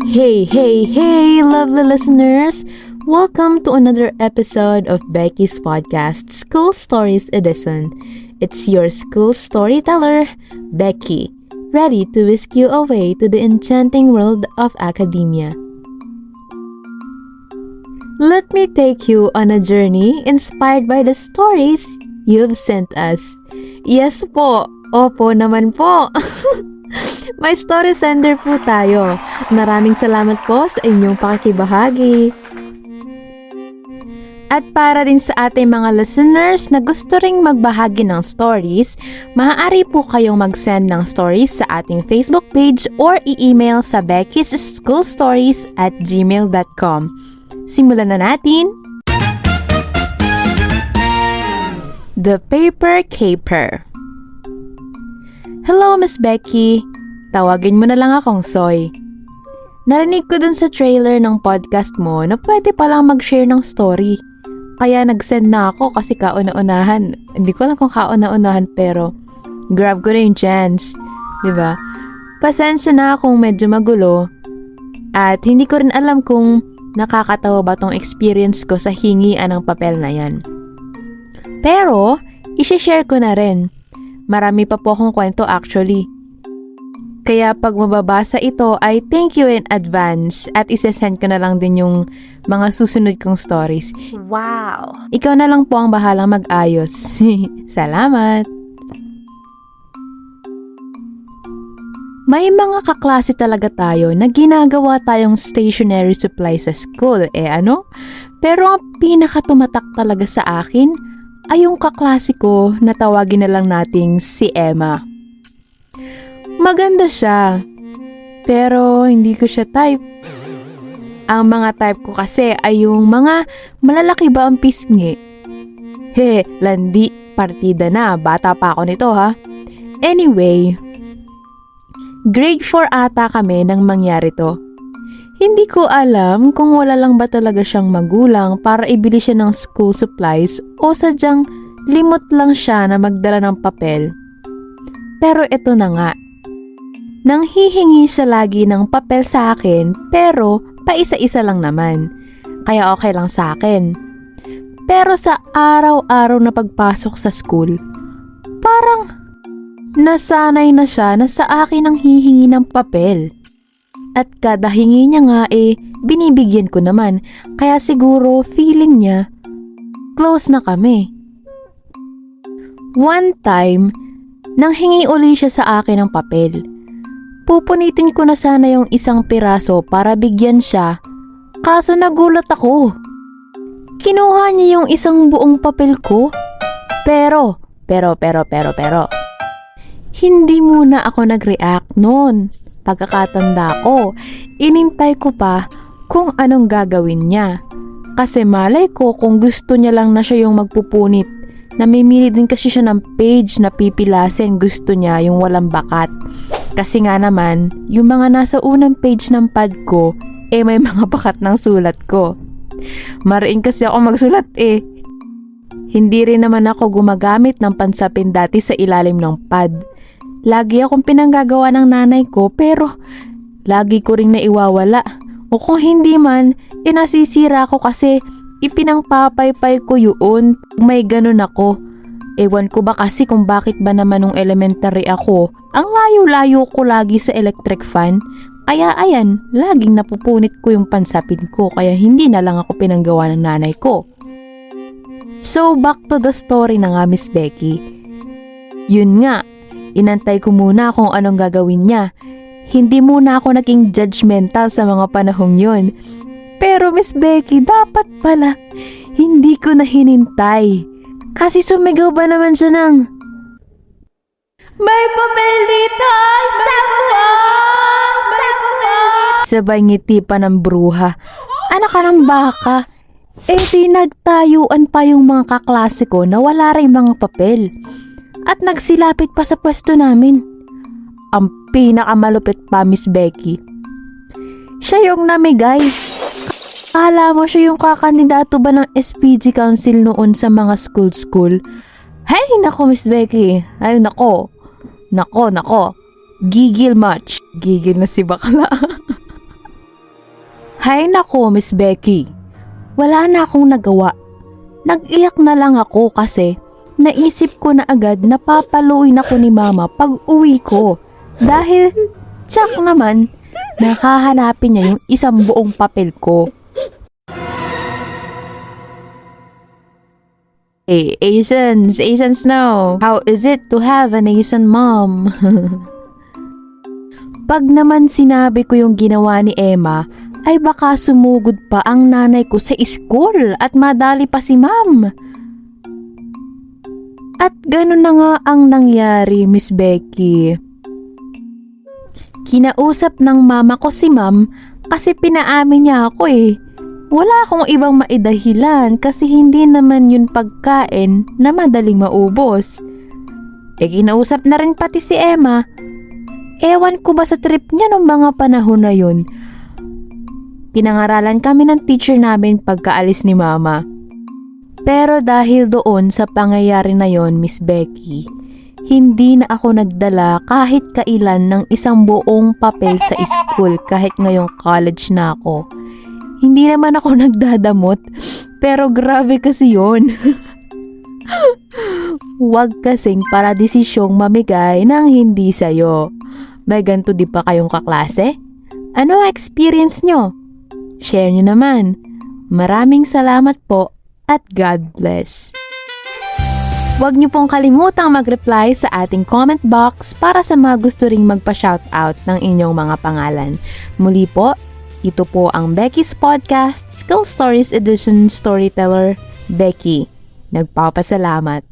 Hey, lovely listeners! Welcome to another episode of Becky's podcast, School Stories Edition. It's your school storyteller, Becky, ready to whisk you away to the enchanting world of academia. Let me take you on a journey inspired by the stories you've sent us. Yes po, opo naman po. May story sender po tayo. Maraming salamat po sa inyong pakikibahagi. At para din sa ating mga listeners na gusto ring magbahagi ng stories, maaari po kayong mag-send ng stories sa ating Facebook page or i-email sa beckyschoolstories@gmail.com. Simulan na natin! The Paper Caper. Hello, Miss Becky. Tawagin mo na lang akong Soy. Narinig ko dun sa trailer ng podcast mo na pwede palang mag-share ng story. Kaya nag-send na ako kasi kauna-unahan. Hindi ko alam kung kauna-unahan pero grab ko na yung chance. Diba? Pasensya na kung medyo magulo. At hindi ko rin alam kung nakakatawa ba tong experience ko sa hingian ng papel na yan. Pero, isi-share ko na rin. Marami pa po akong kwento actually. Kaya pag mababasa ito ay thank you in advance at isesend ko na lang din yung mga susunod kong stories. Wow! Ikaw na lang po ang bahalang mag-ayos. Salamat! May mga kaklase talaga tayo na ginagawa tayong stationery supply sa school, ano? Pero ang pinakatumatak talaga sa akin ay yung kaklase ko na tawagin na lang nating si Emma. Maganda siya, pero hindi ko siya type. Ang mga type ko kasi ay yung mga malalaki ba ang pisngi. Landi, partida na, bata pa ako nito ha. Anyway, grade 4 ata kami nang mangyari to. Hindi ko alam kung wala lang ba talaga siyang magulang para ibili siya ng school supplies o sadyang limot lang siya na magdala ng papel. Pero ito na nga. Nang hihingi siya lagi ng papel sa akin pero paisa-isa lang naman. Kaya okay lang sa akin. Pero sa araw-araw na pagpasok sa school, parang nasanay na siya na sa akin ang hihingi ng papel. At kada hingi niya nga binibigyan ko naman. Kaya siguro feeling niya, close na kami. One time, nang hingi uli siya sa akin ng papel. Pupunitin ko na sana yung isang piraso para bigyan siya. Kaso nagulat ako. Kinuha niya yung isang buong papel ko. Pero. Hindi muna ako nag-react noon. Pagkakatanda ko, inintay ko pa kung anong gagawin niya. Kasi malay ko kung gusto niya lang na siya yung magpupunit. Namimili din kasi siya ng page na pipilasin, gusto niya yung walang bakat. Kasi nga naman, yung mga nasa unang page ng pad ko, may mga bakat ng sulat ko. Mariin kasi ako magsulat Hindi rin naman ako gumagamit ng pansapin dati sa ilalim ng pad. Lagi akong pinanggagawa ng nanay ko pero lagi ko ring naiwawala. O kung hindi man, nasisira ko kasi ipinangpapaypay ko yun. May ganun ako. Ewan ko ba kasi kung bakit ba naman nung elementary ako, ang layo-layo ko lagi sa electric fan. Kaya ayan, laging napupunit ko yung pansapin ko kaya hindi na lang ako pinanggawa ng nanay ko. So back to the story na nga, Miss Becky. Yun nga, inantay ko muna kung anong gagawin niya. Hindi muna ako naging judgmental sa mga panahong yun. Pero Miss Becky, dapat pala, hindi ko na hinintay. Kasi sumigaw ba naman siya ng may papel dito! Sabay ngiti pa ng bruha. Anak ka ng baka. Nagtayuan pa yung mga kaklase ko na wala rin mga papel. At nagsilapit pa sa pwesto namin. Ang pinakamalupit pa, Miss Becky. Siya yung namigay. Akala mo siya yung kakandidato ba ng SPG Council noon sa mga school? Hey, nako Miss Becky. Ay, nako. Gigil much. Gigil na si bakla. Hay nako, Miss Becky. Wala na akong nagawa. Nag-iyak na lang ako kasi naisip ko na agad na papaluin ako ni Mama pag uwi ko. Dahil, tsak naman, nakahanapin niya yung isang buong papel ko. Hey, Asians know. How is it to have an Asian mom? Pag naman sinabi ko yung ginawa ni Emma, ay baka sumugod pa ang nanay ko sa school at madali pa si Ma'am. At ganun na nga ang nangyari, Miss Becky. Kinausap ng mama ko si Ma'am kasi pinaamin niya ako eh. Wala akong ibang maidahilan kasi hindi naman yun pagkain na madaling maubos. Kinausap na rin pati si Emma. Ewan ko ba sa trip niya nung mga panahon na yun. Pinangaralan kami ng teacher namin pagkaalis ni Mama. Pero dahil doon sa pangyayari na yon, Miss Becky, hindi na ako nagdala kahit kailan ng isang buong papel sa school kahit ngayong college na ako. Hindi naman ako nagdadamot, pero grabe kasi yon. Huwag kasing para desisyong mamigay ng hindi sayo. May ganito di pa kayong kaklase? Ano ang experience nyo? Share nyo naman. Maraming salamat po at God bless. Huwag nyo pong kalimutang mag-reply sa ating comment box para sa mga gusto ring magpa-shoutout ng inyong mga pangalan. Muli po, ito po ang Becky's Podcast, Skill Stories Edition Storyteller, Becky. Nagpapasalamat.